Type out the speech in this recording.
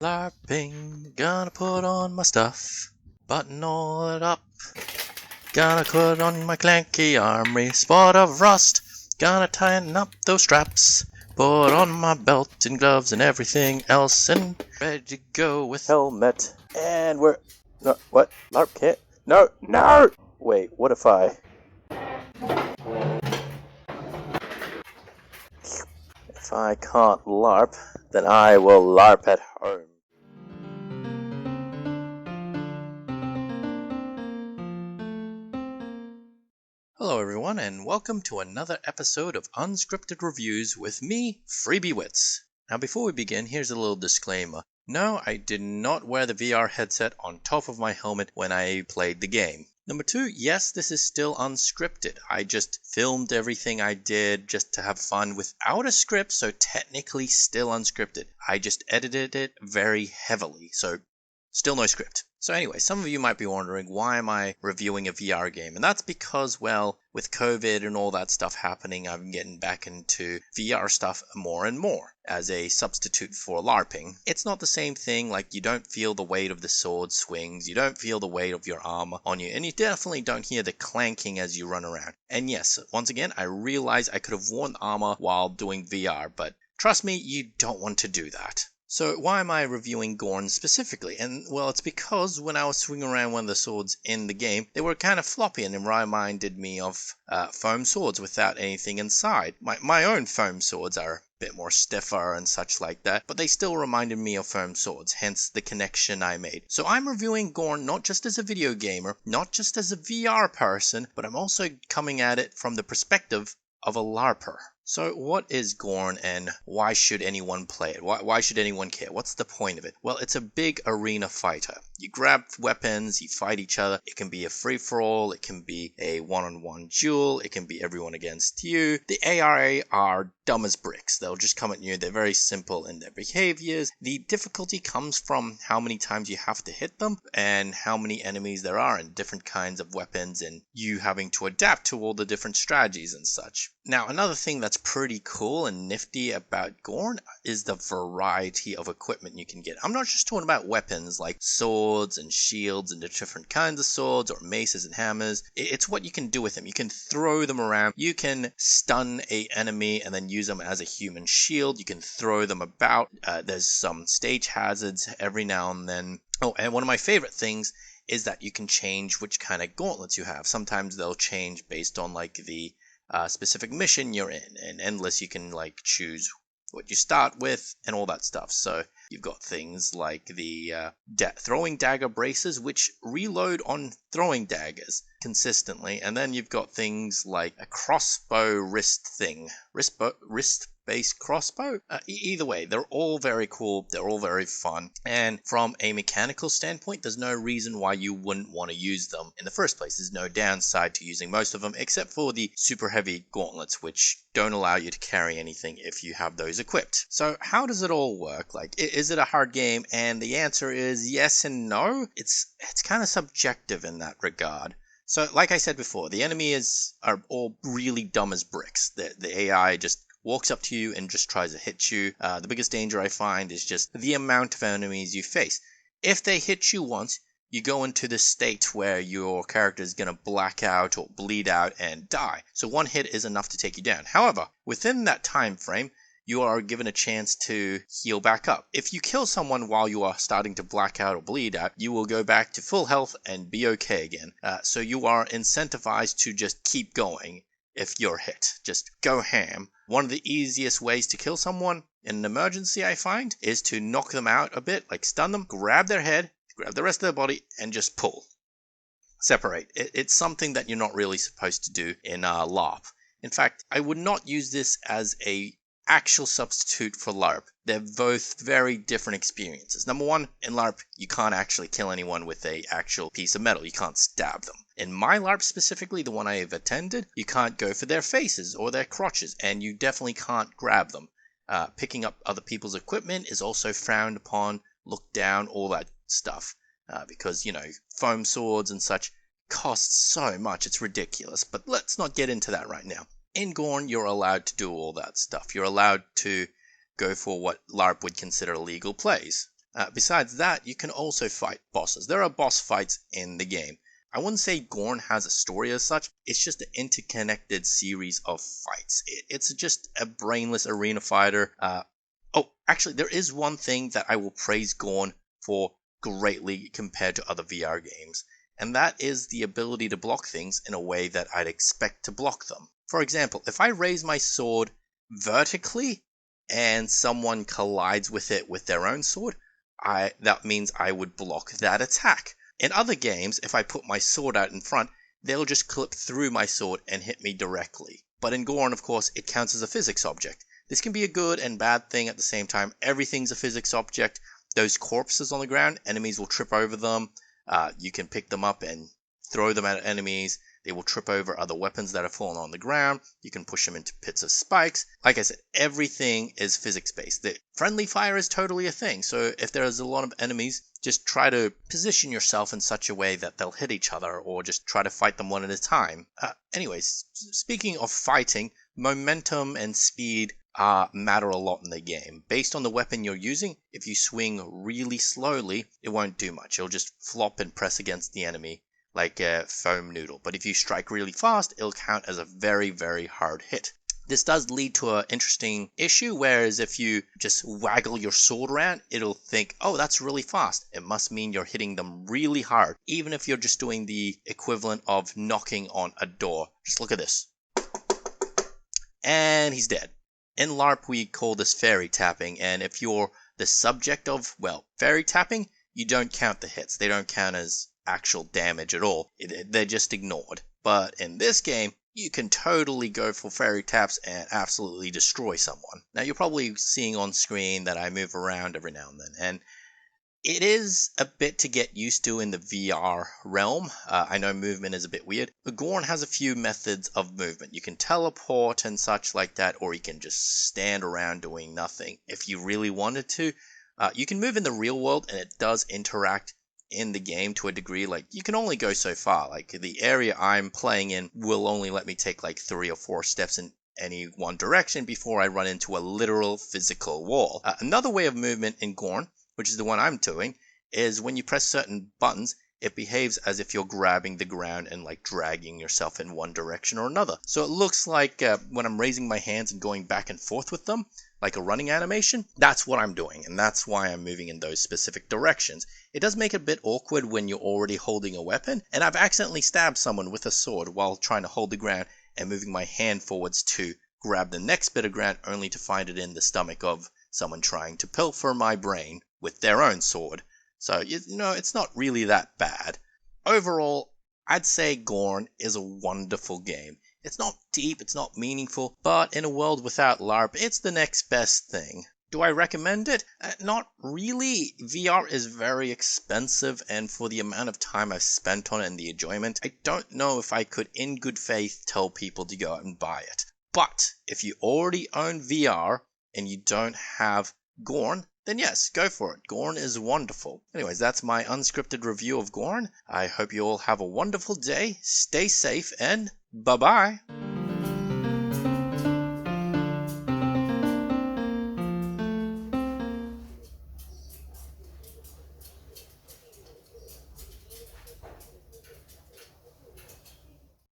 LARPing, gonna put on my stuff, button all it up. Gonna put on my clanky armory, spot of rust. Gonna tighten up those straps, put on my belt and gloves and everything else, and ready to go with helmet. And we're... No, what? LARP can't... No! Wait, what if I... If I can't LARP, then I will LARP at home. Hello everyone, and welcome to another episode of Unscripted Reviews with me, Freebie Wits. Now before we begin, here's a little disclaimer. No, I did not wear the VR headset on top of my helmet when I played the game. Number two, yes, this is still unscripted. I just filmed everything I did just to have fun without a script, so technically still unscripted. I just edited it very heavily, so still no script. So anyway, some of you might be wondering, why am I reviewing a VR game? And that's because, well, with COVID and all that stuff happening, I'm getting back into VR stuff more and more as a substitute for LARPing. It's not the same thing, like you don't feel the weight of the sword swings, you don't feel the weight of your armor on you, and you definitely don't hear the clanking as you run around. And yes, once again, I realize I could have worn armor while doing VR, but trust me, you don't want to do that. So why am I reviewing Gorn specifically? And well, it's because when I was swinging around one of the swords in the game, they were kind of floppy and it reminded me of foam swords without anything inside. My own foam swords are a bit more stiffer and such like that, but they still reminded me of foam swords, hence the connection I made. So I'm reviewing Gorn not just as a video gamer, not just as a VR person, but I'm also coming at it from the perspective of a LARPer. So what is Gorn and why should anyone play it? Why should anyone care? What's the point of it? Well, it's a big arena fighter. You grab weapons, you fight each other. It can be a free-for-all, it can be a one-on-one duel, it can be everyone against you. The AI are dumb as bricks. They'll just come at you. They're very simple in their behaviors. The difficulty comes from how many times you have to hit them and how many enemies there are and different kinds of weapons and you having to adapt to all the different strategies and such. Now, another thing that's pretty cool and nifty about Gorn is the variety of equipment you can get. I'm not just talking about weapons like swords and shields and the different kinds of swords or maces and hammers. It's what you can do with them. You can throw them around. You can stun an enemy and then use them as a human shield. You can throw them about. There's some stage hazards every now and then. Oh, and one of my favorite things is that you can change which kind of gauntlets you have. Sometimes they'll change based on like the specific mission you're in, and Endless you can like choose what you start with and all that stuff. So you've got things like the throwing dagger braces, which reload on throwing daggers consistently, and then you've got things like a crossbow wrist-based crossbow. Either way, they're all very cool, they're all very fun, and from a mechanical standpoint, there's no reason why you wouldn't want to use them in the first place. There's no downside to using most of them, except for the super heavy gauntlets, which don't allow you to carry anything if you have those equipped. So how does it all work? Like, is it a hard game? And the answer is yes and no. It's kind of subjective in that regard. So, like I said before, the enemies are all really dumb as bricks. The AI just walks up to you and just tries to hit you. The biggest danger I find is just the amount of enemies you face. If they hit you once, you go into this state where your character is going to black out or bleed out and die. So one hit is enough to take you down. However, within that time frame, you are given a chance to heal back up. If you kill someone while you are starting to black out or bleed out, you will go back to full health and be okay again. So you are incentivized to just keep going if you're hit. Just go ham. One of the easiest ways to kill someone in an emergency, I find, is to knock them out a bit, like stun them, grab their head, grab the rest of their body, and just pull. Separate. It's something that you're not really supposed to do in LARP. In fact, I would not use this as a actual substitute for LARP. They're both very different experiences. Number one, in LARP, you can't actually kill anyone with a actual piece of metal. You can't stab them. In my LARP specifically, the one I have attended, you can't go for their faces or their crotches, and you definitely can't grab them. Picking up other people's equipment is also frowned upon, looked down, all that stuff. Because, you know, foam swords and such cost so much, it's ridiculous. But let's not get into that right now. In Gorn, you're allowed to do all that stuff. You're allowed to go for what LARP would consider legal plays. Besides that, you can also fight bosses. There are boss fights in the game. I wouldn't say Gorn has a story as such, it's just an interconnected series of fights. It's just a brainless arena fighter. Oh, actually, there is one thing that I will praise Gorn for greatly compared to other VR games, and that is the ability to block things in a way that I'd expect to block them. For example, if I raise my sword vertically and someone collides with it with their own sword, that means I would block that attack. In other games, if I put my sword out in front, they'll just clip through my sword and hit me directly. But in Gorn, of course, it counts as a physics object. This can be a good and bad thing at the same time. Everything's a physics object. Those corpses on the ground, enemies will trip over them. You can pick them up and throw them at enemies. They will trip over other weapons that are falling on the ground. You can push them into pits of spikes. Like I said, everything is physics-based. The friendly fire is totally a thing. So if there's a lot of enemies, just try to position yourself in such a way that they'll hit each other, or just try to fight them one at a time. Anyways, speaking of fighting, momentum and speed matter a lot in the game. Based on the weapon you're using, if you swing really slowly, it won't do much. It'll just flop and press against the enemy like a foam noodle. But if you strike really fast, it'll count as a very, very hard hit. This does lead to an interesting issue, whereas if you just waggle your sword around, it'll think, oh, that's really fast. It must mean you're hitting them really hard, even if you're just doing the equivalent of knocking on a door. Just look at this. And he's dead. In Larp, we call this fairy tapping, and if you're the subject of, well, fairy tapping, you don't count the hits. They don't count as actual damage at all. They're just ignored. But in this game, you can totally go for fairy taps and absolutely destroy someone. Now, you're probably seeing on screen that I move around every now and then, and it is a bit to get used to in the VR realm. I know movement is a bit weird, but Gorn has a few methods of movement. You can teleport and such like that, or you can just stand around doing nothing. If you really wanted to, you can move in the real world, and it does interact in the game to a degree. Like, you can only go so far. Like, the area I'm playing in will only let me take like 3 or 4 steps in any one direction before I run into a literal physical wall. Another way of movement in Gorn, which is the one I'm doing, is when you press certain buttons, it behaves as if you're grabbing the ground and like dragging yourself in one direction or another. So it looks like when I'm raising my hands and going back and forth with them, like a running animation, that's what I'm doing, and that's why I'm moving in those specific directions. It does make it a bit awkward when you're already holding a weapon, and I've accidentally stabbed someone with a sword while trying to hold the ground and moving my hand forwards to grab the next bit of ground, only to find it in the stomach of someone trying to pilfer my brain with their own sword. So, you know, it's not really that bad. Overall, I'd say Gorn is a wonderful game. It's not deep, it's not meaningful, but in a world without LARP, it's the next best thing. Do I recommend it? Not really. VR is very expensive, and for the amount of time I've spent on it and the enjoyment, I don't know if I could in good faith tell people to go out and buy it. But if you already own VR and you don't have Gorn, then yes, go for it. Gorn is wonderful. Anyways, that's my unscripted review of Gorn. I hope you all have a wonderful day, stay safe, and bye-bye.